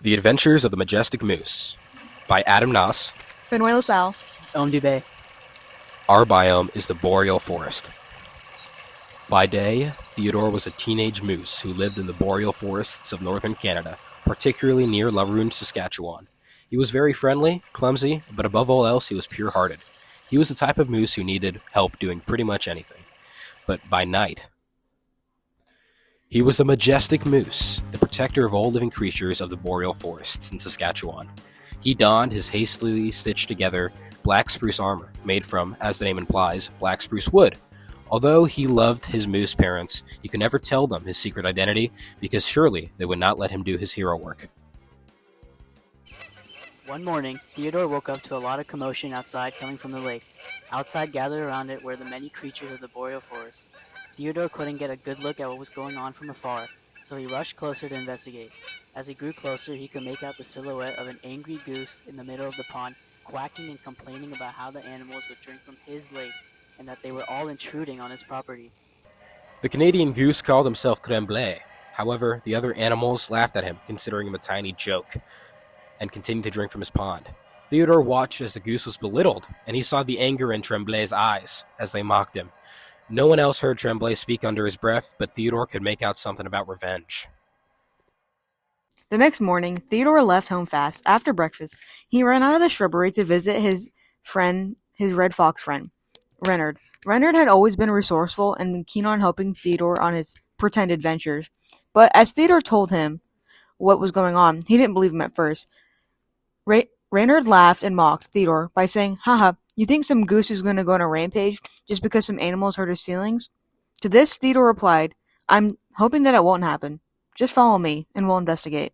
The Adventures of the Majestic Moose by Adam Noss. Fenway LaSalle. Dubé. Our biome is the boreal forest. By day, Theodore was a teenage moose who lived in the boreal forests of northern Canada, particularly near La Ronge, Saskatchewan. He was very friendly, clumsy, but above all else, he was pure-hearted. He was the type of moose who needed help doing pretty much anything. But by night, he was the majestic moose, the protector of all living creatures of the boreal forests in Saskatchewan. He donned his hastily stitched together black spruce armor, made from, as the name implies, black spruce wood. Although he loved his moose parents, he could never tell them his secret identity, because surely they would not let him do his hero work. One morning, Theodore woke up to a lot of commotion outside coming from the lake. Outside gathered around it were the many creatures of the boreal forest. Theodore couldn't get a good look at what was going on from afar, so he rushed closer to investigate. As he grew closer, he could make out the silhouette of an angry goose in the middle of the pond, quacking and complaining about how the animals would drink from his lake and that they were all intruding on his property. The Canadian goose called himself Tremblay. However, the other animals laughed at him, considering him a tiny joke, and continued to drink from his pond. Theodore watched as the goose was belittled, and he saw the anger in Tremblay's eyes as they mocked him. No one else heard Tremblay speak under his breath, but Theodore could make out something about revenge. The next morning, Theodore left home fast. After breakfast, he ran out of the shrubbery to visit his red fox friend, Reynard. Reynard had always been resourceful and been keen on helping Theodore on his pretend adventures. But as Theodore told him what was going on, he didn't believe him at first. Reynard laughed and mocked Theodore by saying, "Haha, you think some goose is going to go on a rampage just because some animals hurt his feelings?" To this, Theodore replied, "I'm hoping that it won't happen. Just follow me, and we'll investigate."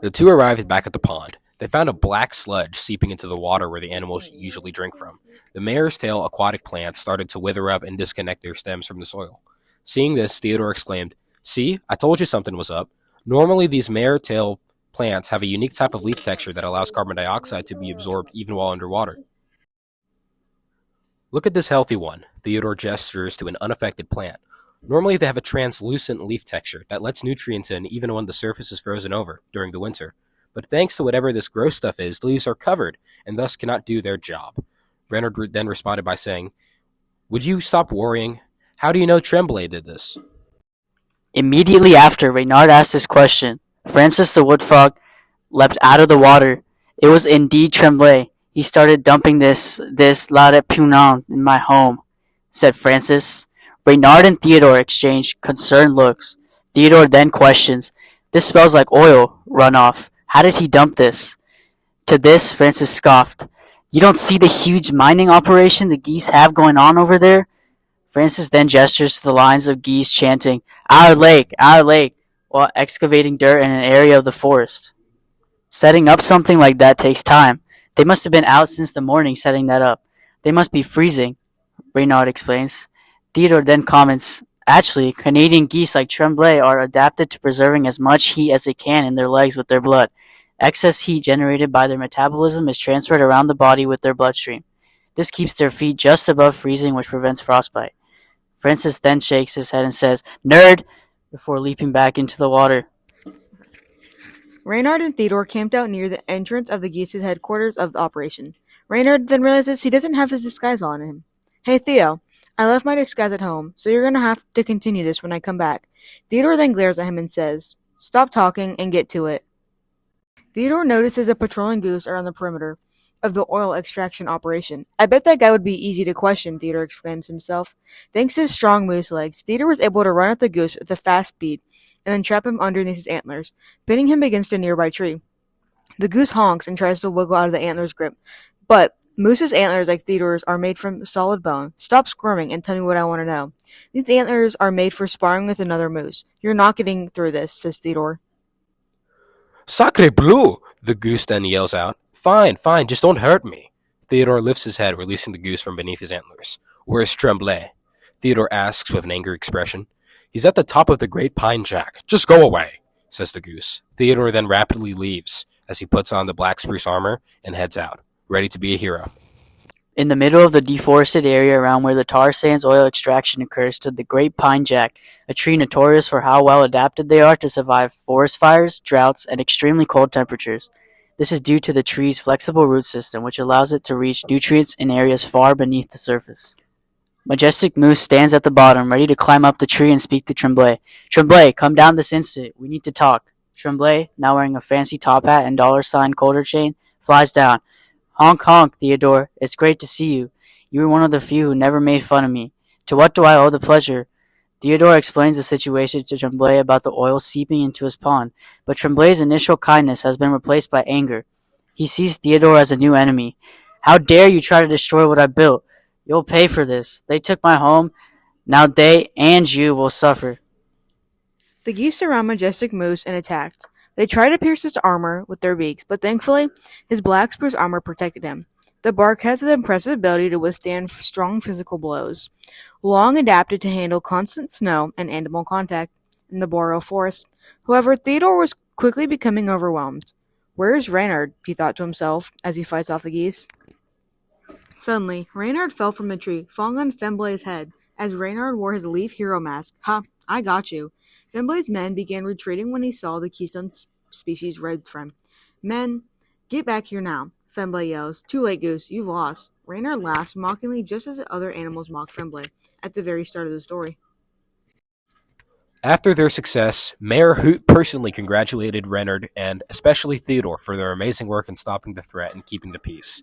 The two arrived back at the pond. They found a black sludge seeping into the water where the animals usually drink from. The mare's tail aquatic plants started to wither up and disconnect their stems from the soil. Seeing this, Theodore exclaimed, "See, I told you something was up. Normally these mare tail plants have a unique type of leaf texture that allows carbon dioxide to be absorbed even while underwater. Look at this healthy one." Theodore gestures to an unaffected plant. Normally they have a translucent leaf texture that lets nutrients in even when the surface is frozen over during the winter. But thanks to whatever this gross stuff is, the leaves are covered and thus cannot do their job. Reynard then responded by saying, "Would you stop worrying? How do you know Tremblay did this?" Immediately after Reynard asked this question, Francis the wood frog leapt out of the water. It was indeed Tremblay. "He started dumping this la repugnant in my home," said Francis. Reynard and Theodore exchanged concerned looks. Theodore then questions, "This smells like oil runoff. How did he dump this?" To this, Francis scoffed. "You don't see the huge mining operation the geese have going on over there?" Francis then gestures to the lines of geese chanting, our lake," while excavating dirt in an area of the forest. Setting up something like that takes time. They must have been out since the morning setting that up. They must be freezing, Reynard explains. Theodore then comments, "Actually, Canadian geese like Tremblay are adapted to preserving as much heat as they can in their legs with their blood. Excess heat generated by their metabolism is transferred around the body with their bloodstream. This keeps their feet just above freezing, which prevents frostbite." Francis then shakes his head and says, "Nerd," before leaping back into the water. Reynard and Theodore camped out near the entrance of the geese's headquarters of the operation. Reynard then realizes he doesn't have his disguise on him. "Hey, Theo, I left my disguise at home, so you're going to have to continue this when I come back." Theodore then glares at him and says, "Stop talking and get to it." Theodore notices a patrolling goose around the perimeter of the oil extraction operation. "I bet that guy would be easy to question," Theodore exclaims himself. Thanks to his strong moose legs, Theodore was able to run at the goose with a fast speed and then trap him underneath his antlers, pinning him against a nearby tree. The goose honks and tries to wiggle out of the antler's grip, but moose's antlers, like Theodore's, are made from solid bone. "Stop squirming and tell me what I want to know. These antlers are made for sparring with another moose. You're not getting through this," says Theodore. "Sacre bleu!" the goose then yells out. Fine, just don't hurt me." Theodore lifts his head, releasing the goose from beneath his antlers. "Where's Tremblay?" Theodore asks with an angry expression. "He's at the top of the Great Pine Jack. Just go away," says the goose. Theodore then rapidly leaves as he puts on the black spruce armor and heads out, ready to be a hero. In the middle of the deforested area around where the tar sands oil extraction occurs stood the great pine jack, a tree notorious for how well adapted they are to survive forest fires, droughts, and extremely cold temperatures. This is due to the tree's flexible root system, which allows it to reach nutrients in areas far beneath the surface. Majestic Moose stands at the bottom, ready to climb up the tree and speak to Tremblay. Tremblay, come down this instant. We need to talk. Tremblay, now wearing a fancy top hat and dollar-sign collar chain, flies down. Honk honk, Theodore. It's great to see you. You were one of the few who never made fun of me. To what do I owe the pleasure? Theodore explains the situation to Tremblay about the oil seeping into his pond, but Tremblay's initial kindness has been replaced by anger. He sees Theodore as a new enemy. How dare you try to destroy what I built? You'll pay for this. They took my home. Now they and you will suffer. The geese surround Majestic Moose and attacked. They tried to pierce his armor with their beaks, but thankfully, his black spruce armor protected him. The bark has the impressive ability to withstand strong physical blows. Long adapted to handle constant snow and animal contact in the boreal forest. However, Theodore was quickly becoming overwhelmed. Where is Reynard? He thought to himself as he fights off the geese. Suddenly, Reynard fell from the tree, falling on Femblay's head, as Reynard wore his leaf hero mask. Ha! I got you. Femblay's men began retreating when he saw the keystone species red friend. Men, get back here now, Femblay yells. Too late, Goose. You've lost. Reynard laughs mockingly just as the other animals mock Femblay at the very start of the story. After their success, Mayor Hoot personally congratulated Reynard and especially Theodore for their amazing work in stopping the threat and keeping the peace.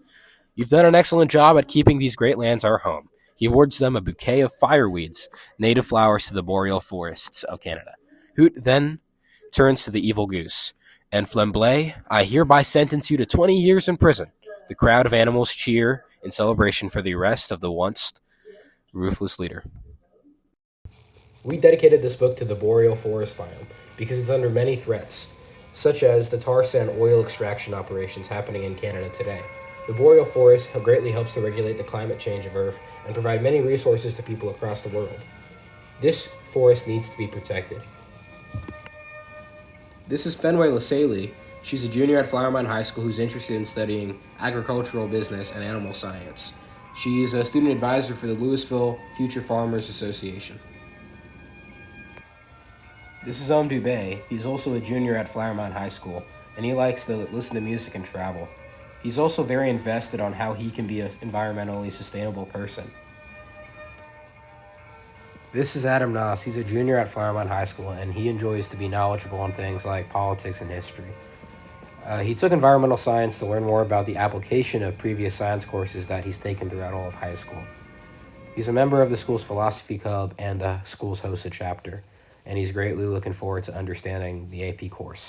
You've done an excellent job at keeping these great lands our home. He awards them a bouquet of fireweeds, native flowers to the boreal forests of Canada. Hoot then turns to the evil goose. And Flemblay, I hereby sentence you to 20 years in prison. The crowd of animals cheer in celebration for the arrest of the once ruthless leader. We dedicated this book to the boreal forest biome because it's under many threats, such as the tar sand oil extraction operations happening in Canada today. The boreal forest greatly helps to regulate the climate change of Earth and provide many resources to people across the world. This forest needs to be protected. This is Fenway Lasaley. She's a junior at Flower Mound High School who's interested in studying agricultural business and animal science. She's a student advisor for the Louisville Future Farmers Association. This is Om Dubé. He's also a junior at Flower Mound High School, and he likes to listen to music and travel. He's also very invested on how he can be an environmentally sustainable person. This is Adam Noss. He's a junior at Flower Mound High School, and he enjoys to be knowledgeable on things like politics and history. He took environmental science to learn more about the application of previous science courses that he's taken throughout all of high school. He's a member of the school's philosophy club and the school's hosts a chapter, and he's greatly looking forward to understanding the AP course.